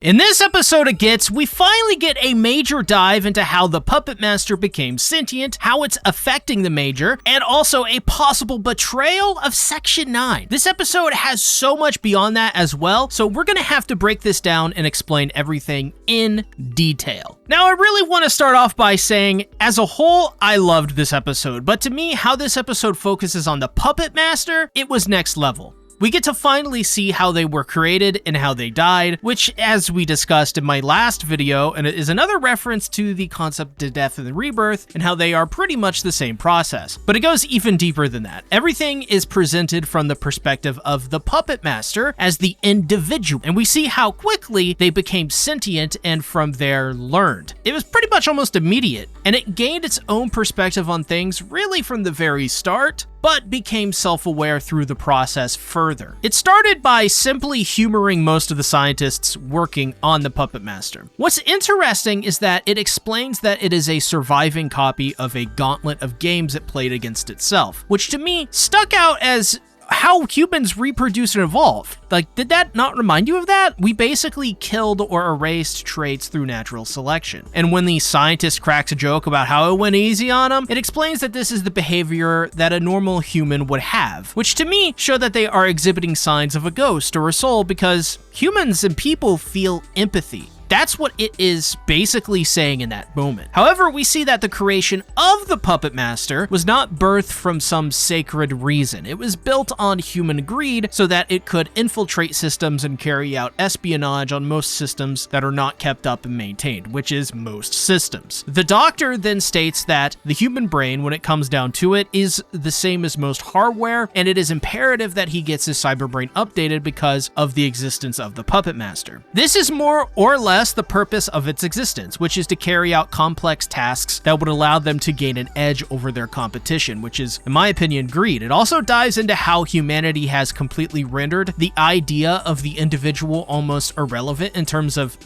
In this episode of Gits, we finally get a major dive into how the Puppet Master became sentient, how it's affecting the Major, and also a possible betrayal of Section 9. This episode has so much beyond that as well, so we're gonna have to break this down and explain everything in detail. Now, I really want to start off by saying, as a whole, I loved this episode, but to me, how this episode focuses on the Puppet Master, it was next level. We get to finally see how they were created and how they died, which, as we discussed in my last video, and it is another reference to the concept of death and rebirth, and how they are pretty much the same process. But it goes even deeper than that. Everything is presented from the perspective of the Puppet Master as the individual, and we see how quickly they became sentient and from there learned. It was pretty much almost immediate, and it gained its own perspective on things really from the very start, but became self-aware through the process further. It started by simply humoring most of the scientists working on the Puppet Master. What's interesting is that it explains that it is a surviving copy of a gauntlet of games it played against itself, which to me stuck out as how humans reproduce and evolve. Like, did that not remind you of that? We basically killed or erased traits through natural selection. And when the scientist cracks a joke about how it went easy on them, it explains that this is the behavior that a normal human would have, which to me show that they are exhibiting signs of a ghost or a soul because humans and people feel empathy. That's what it is basically saying in that moment. However, we see that the creation of the Puppet Master was not birthed from some sacred reason. It was built on human greed so that it could infiltrate systems and carry out espionage on most systems that are not kept up and maintained, which is most systems. The Doctor then states that the human brain, when it comes down to it, is the same as most hardware, and it is imperative that he gets his cyber brain updated because of the existence of the Puppet Master. This is more or less the purpose of its existence, which is to carry out complex tasks that would allow them to gain an edge over their competition, which is, in my opinion, greed. It also dives into how humanity has completely rendered the idea of the individual almost irrelevant in terms of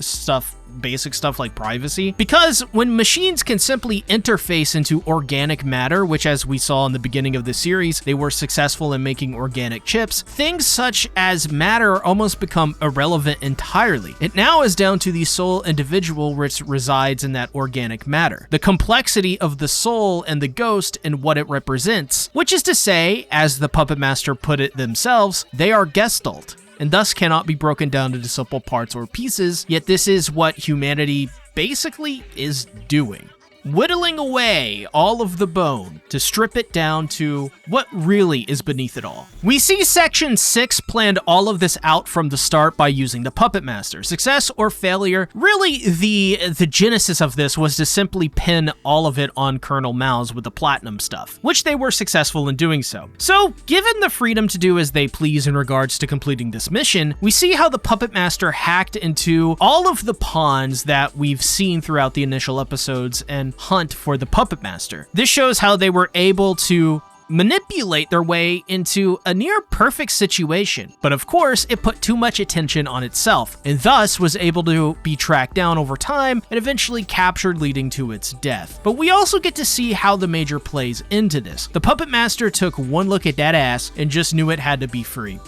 basic stuff like privacy, because when machines can simply interface into organic matter, which as we saw in the beginning of the series, they were successful in making organic chips, things such as matter almost become irrelevant entirely. It now is down to the sole individual which resides in that organic matter. The complexity of the soul and the ghost and what it represents, which is to say, as the Puppet Master put it themselves, they are Gestalt, and thus cannot be broken down into simple parts or pieces, yet this is what humanity basically is doing. Whittling away all of the bone to strip it down to what really is beneath it all. We see Section 6 planned all of this out from the start by using the Puppet Master. Success or failure, really the genesis of this was to simply pin all of it on Colonel Mao's with the platinum stuff, which they were successful in doing so. So, given the freedom to do as they please in regards to completing this mission, we see how the Puppet Master hacked into all of the pawns that we've seen throughout the initial episodes and hunt for the Puppet Master. This shows how they were able to manipulate their way into a near perfect situation, but of course it put too much attention on itself and thus was able to be tracked down over time and eventually captured, leading to its death. But we also get to see how the Major plays into this. The Puppet Master took one look at that ass and just knew it had to be free.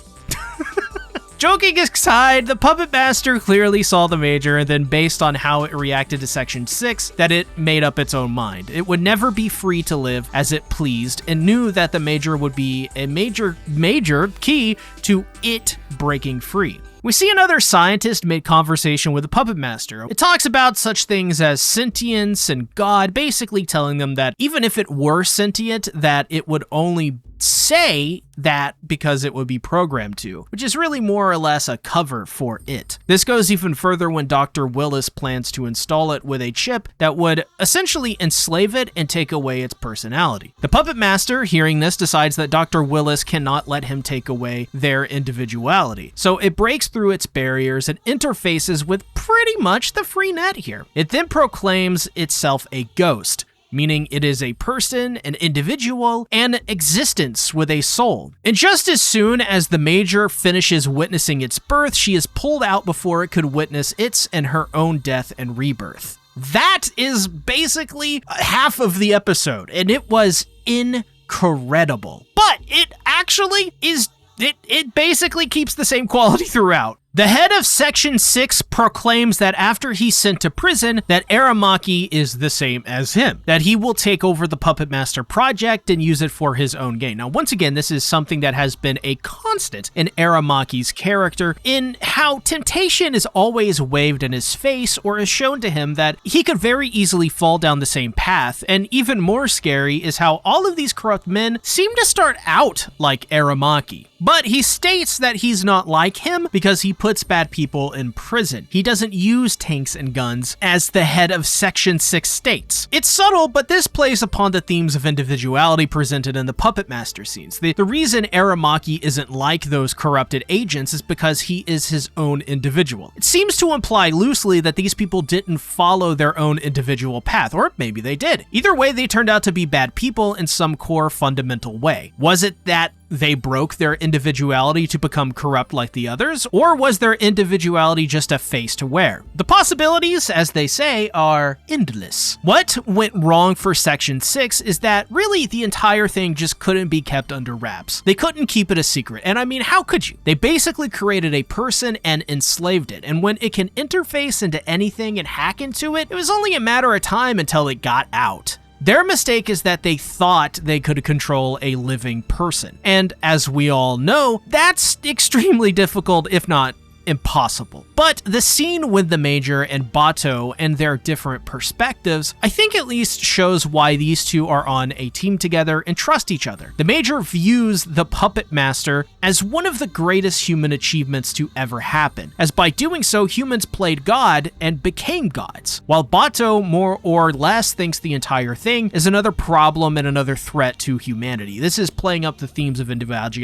Joking aside, the Puppet Master clearly saw the Major, and then based on how it reacted to Section 6, that it made up its own mind. It would never be free to live as it pleased, and knew that the Major would be a major key to it breaking free. We see another scientist make conversation with the Puppet Master. It talks about such things as sentience and God, basically telling them that even if it were sentient, that it would only say that because it would be programmed to, which is really more or less a cover for it. This goes even further when Dr. Willis plans to install it with a chip that would essentially enslave it and take away its personality. The Puppet Master, hearing this, decides that Dr. Willis cannot let him take away their individuality. So it breaks through its barriers and interfaces with pretty much the free net here. It then proclaims itself a ghost, meaning it is a person, an individual, and existence with a soul. And just as soon as the Major finishes witnessing its birth, she is pulled out before it could witness its and her own death and rebirth. That is basically half of the episode, and it was incredible. But it actually is, it basically keeps the same quality throughout. The head of Section 6 proclaims that after he's sent to prison, that Aramaki is the same as him, that he will take over the Puppet Master project and use it for his own gain. Now, once again, this is something that has been a constant in Aramaki's character, in how temptation is always waved in his face or is shown to him that he could very easily fall down the same path, and even more scary is how all of these corrupt men seem to start out like Aramaki. But he states that he's not like him because he puts bad people in prison. He doesn't use tanks and guns, as the head of Section 6 states. It's subtle, but this plays upon the themes of individuality presented in the Puppet Master scenes. The reason Aramaki isn't like those corrupted agents is because he is his own individual. It seems to imply loosely that these people didn't follow their own individual path, or maybe they did. Either way, they turned out to be bad people in some core fundamental way. Was it that they broke their individuality to become corrupt like the others, or was their individuality just a face to wear? The possibilities, as they say, are endless. What went wrong for Section 6 is that really the entire thing just couldn't be kept under wraps. They couldn't keep it a secret, and I mean, how could you? They basically created a person and enslaved it, and when it can interface into anything and hack into it, it was only a matter of time until it got out. Their mistake is that they thought they could control a living person. And as we all know, that's extremely difficult, if not impossible. But the scene with the Major and Batou and their different perspectives, I think at least shows why these two are on a team together and trust each other. The Major views the Puppet Master as one of the greatest human achievements to ever happen, as by doing so, humans played God and became gods, while Batou more or less thinks the entire thing is another problem and another threat to humanity. This is playing up the themes of individuality.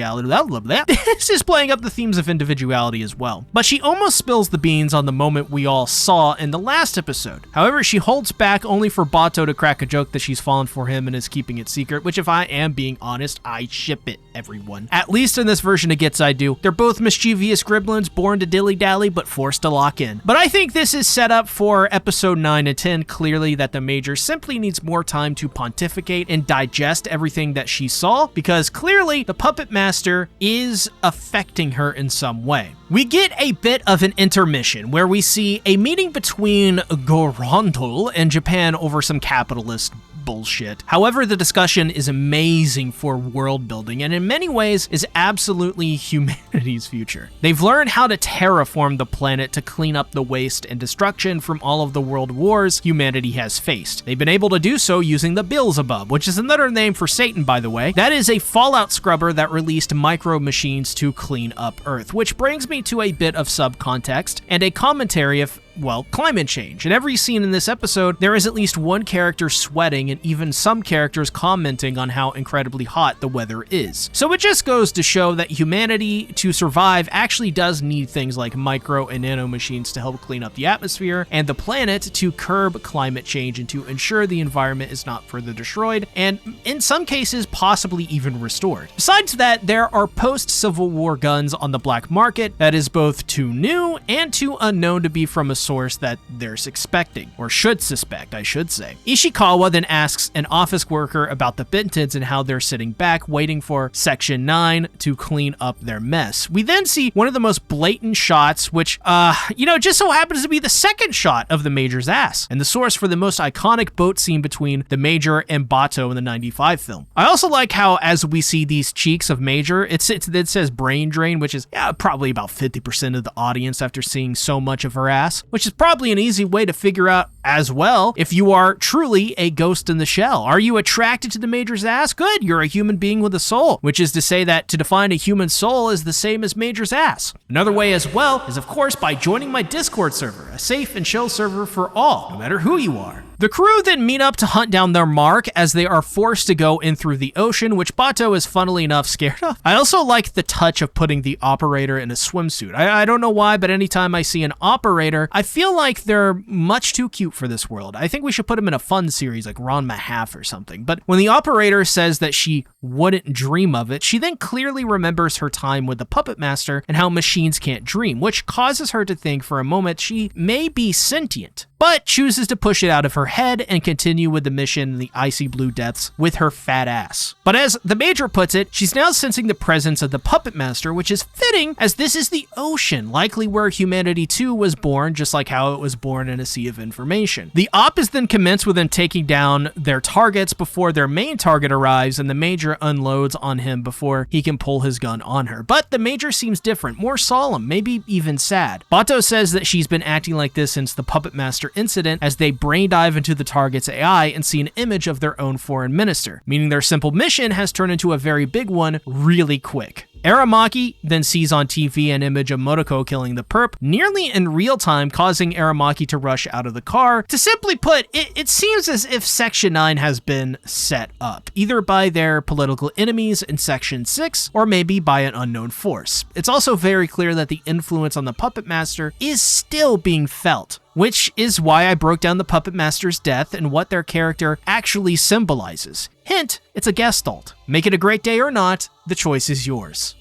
This is playing up the themes of individuality as well. But she almost spills the beans on the moment we all saw in the last episode. However, she holds back only for Batou to crack a joke that she's fallen for him and is keeping it secret, which if I am being honest, I ship it, everyone. At least in this version of Gets I Do. They're both mischievous gremlins born to dilly-dally but forced to lock in. But I think this is set up for episode 9 and 10 clearly that the Major simply needs more time to pontificate and digest everything that she saw, because clearly the Puppet Master is affecting her in some way. We get a bit of an intermission where we see a meeting between Ghorontl and Japan over some capitalist bullshit. However, the discussion is amazing for world building and in many ways is absolutely humanity's future. They've learned how to terraform the planet to clean up the waste and destruction from all of the world wars humanity has faced. They've been able to do so using the Beelzebub, which is another name for Satan, by the way. That is a Fallout scrubber that released micro machines to clean up Earth, which brings me to a bit of subcontext and a commentary of, well, climate change. In every scene in this episode, there is at least one character sweating and even some characters commenting on how incredibly hot the weather is. So it just goes to show that humanity, to survive, actually does need things like micro and nano machines to help clean up the atmosphere and the planet to curb climate change and to ensure the environment is not further destroyed and, in some cases, possibly even restored. Besides that, there are post-Civil War guns on the black market that is both too new and too unknown to be from a source that they're suspecting, or should suspect, I should say. Ishikawa then asks an office worker about the Bentons and how they're sitting back waiting for Section 9 to clean up their mess. We then see one of the most blatant shots, which, just so happens to be the second shot of the Major's ass, and the source for the most iconic boat scene between the Major and Batou in the 95 film. I also like how, as we see these cheeks of Major, it says brain drain, which is probably about 50% of the audience after seeing so much of her ass, which is probably an easy way to figure out as well if you are truly a ghost in the shell. Are you attracted to the Major's ass? Good, you're a human being with a soul, which is to say that to define a human soul is the same as Major's ass. Another way as well is, of course, by joining my Discord server, a safe and chill server for all, no matter who you are. The crew then meet up to hunt down their mark as they are forced to go in through the ocean, which Batou is funnily enough scared of. I also like the touch of putting the operator in a swimsuit. I don't know why, but anytime I see an operator, I feel like they're much too cute for this world. I think we should put them in a fun series like Ron Mahaf or something. But when the operator says that she wouldn't dream of it, she then clearly remembers her time with the Puppet Master and how machines can't dream, which causes her to think for a moment she may be sentient. but chooses to push it out of her head and continue with the mission in the icy blue depths with her fat ass. But as the Major puts it, she's now sensing the presence of the Puppet Master, which is fitting as this is the ocean, likely where humanity too was born, just like how it was born in a sea of information. The op is then commenced with them taking down their targets before their main target arrives, and the Major unloads on him before he can pull his gun on her. But the Major seems different, more solemn, maybe even sad. Batou says that she's been acting like this since the Puppet Master incident, as they brain dive into the target's AI and see an image of their own foreign minister, meaning their simple mission has turned into a very big one really quick. Aramaki then sees on TV an image of Motoko killing the perp nearly in real time, causing Aramaki to rush out of the car. To simply put, it seems as if Section 9 has been set up, either by their political enemies in Section 6 or maybe by an unknown force. It's also very clear that the influence on the Puppet Master is still being felt, which is why I broke down the Puppet Master's death and what their character actually symbolizes. Hint, it's a gestalt. Make it a great day or not, the choice is yours.